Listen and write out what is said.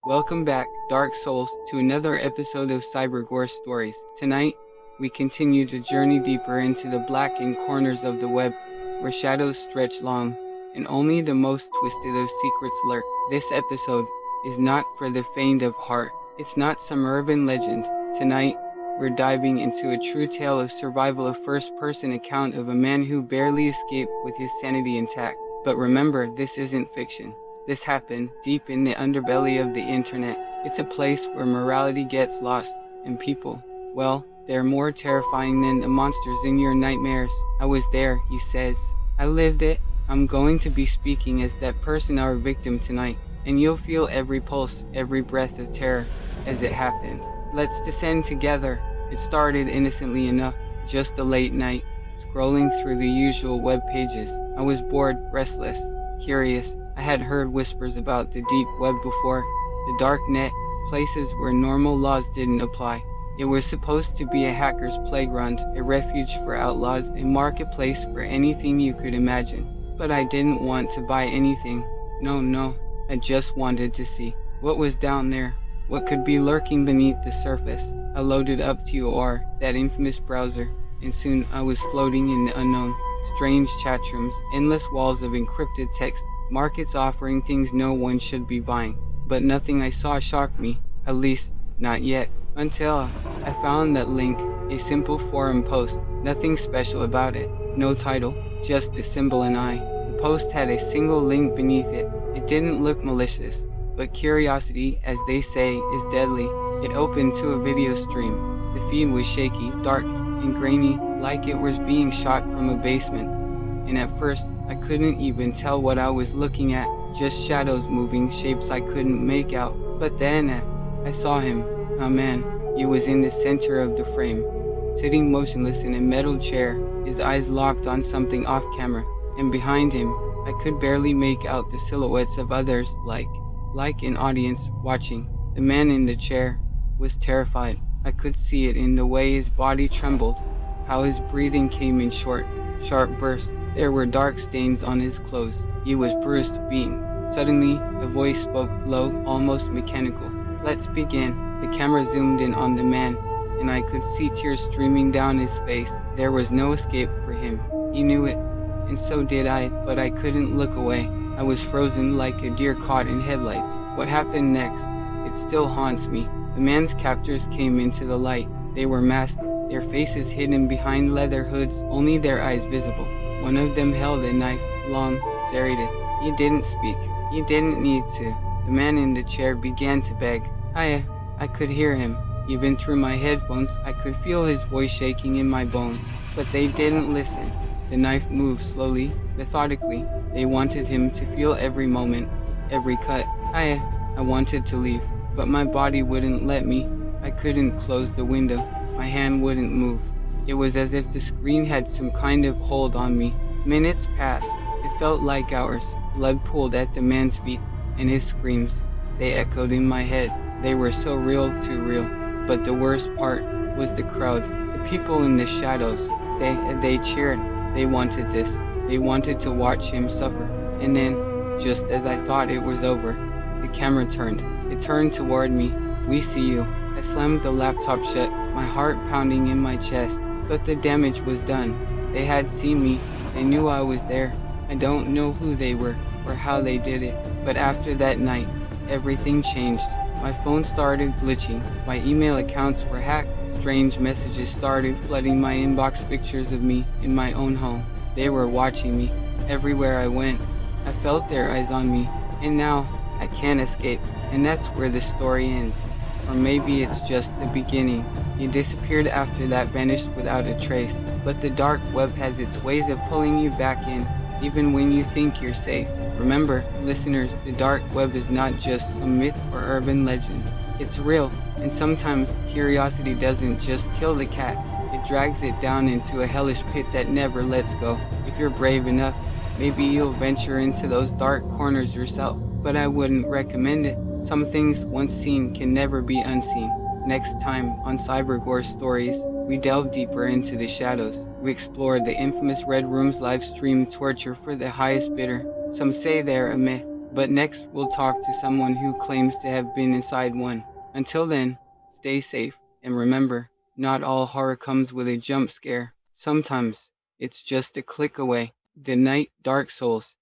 Welcome back, Dark Souls, to another episode of Gore Stories. Tonight, we continue to journey deeper into the blackened corners of the web, where shadows stretch long, and only the most twisted of secrets lurk. This episode is not for the faint of heart. It's not some urban legend. Tonight, we're diving into a true tale of survival, a first-person account of a man who barely escaped with his sanity intact. But remember, this isn't fiction. This happened deep in the underbelly of the internet. It's a place where morality gets lost, and people, well, they're more terrifying than the monsters in your nightmares. I was there, he says. I lived it. I'm going to be speaking as that person, our victim tonight, and you'll feel every pulse, every breath of terror as it happened. Let's descend together. It started innocently enough, just a late night, scrolling through the usual web pages. I was bored, restless, curious. I had heard whispers about the deep web before, the dark net, places where normal laws didn't apply. It was supposed to be a hacker's playground, a refuge for outlaws, a marketplace for anything you could imagine. But I didn't want to buy anything. No, I just wanted to see what was down there, what could be lurking beneath the surface. I loaded up Tor, that infamous browser, and soon I was floating in the unknown. Strange chatrooms, endless walls of encrypted text, markets offering things no one should be buying. But nothing I saw shocked me, at least, not yet, until I found that link, a simple forum post, nothing special about it, no title, just a symbol and I. The post had a single link beneath it. It didn't look malicious, but curiosity, as they say, is deadly. It opened to a video stream. The feed was shaky, dark, and grainy, like it was being shot from a basement. And at first, I couldn't even tell what I was looking at, just shadows moving, shapes I couldn't make out. But then, I saw him. Oh man, he was in the center of the frame, sitting motionless in a metal chair, his eyes locked on something off camera. And behind him, I could barely make out the silhouettes of others, like an audience watching. The man in the chair was terrified. I could see it in the way his body trembled, how his breathing came in short, sharp bursts. There were dark stains on his clothes. He was bruised, beaten. Suddenly, a voice spoke, low, almost mechanical. Let's begin. The camera zoomed in on the man, and I could see tears streaming down his face. There was no escape for him. He knew it, and so did I, but I couldn't look away. I was frozen like a deer caught in headlights. What happened next? It still haunts me. The man's captors came into the light. They were masked, their faces hidden behind leather hoods, only their eyes visible. One of them held a knife, long, serrated. He didn't speak. He didn't need to. The man in the chair began to beg. I could hear him. Even through my headphones, I could feel his voice shaking in my bones. But they didn't listen. The knife moved slowly, methodically. They wanted him to feel every moment, every cut. I wanted to leave, but my body wouldn't let me. I couldn't close the window. My hand wouldn't move. It was as if the screen had some kind of hold on me. Minutes passed. It felt like hours. Blood pooled at the man's feet, and his screams, they echoed in my head. They were so real, too real. But the worst part was the crowd, the people in the shadows. They cheered. They wanted this. They wanted to watch him suffer. And then, just as I thought it was over, the camera turned. It turned toward me. We see you. I slammed the laptop shut, my heart pounding in my chest. But the damage was done. They had seen me. They knew I was there. I don't know who they were or how they did it. But after that night, everything changed. My phone started glitching. My email accounts were hacked. Strange messages started flooding my inbox, pictures of me in my own home. They were watching me. Everywhere I went, I felt their eyes on me. And now, I can't escape. And that's where the story ends. Or maybe it's just the beginning. He disappeared after that, vanished without a trace. But the dark web has its ways of pulling you back in, even when you think you're safe. Remember, listeners, the dark web is not just some myth or urban legend. It's real, and sometimes curiosity doesn't just kill the cat. It drags it down into a hellish pit that never lets go. If you're brave enough, maybe you'll venture into those dark corners yourself. But I wouldn't recommend it. Some things once seen can never be unseen. Next time on Gore Stories, we delve deeper into the shadows. We explore the infamous Red Room's live stream torture for the highest bidder. Some say they're a myth, But next, we'll talk to someone who claims to have been inside one. Until then, stay safe, and remember, not all horror comes with a jump scare. Sometimes, it's just a click away. Good night, Dark Souls.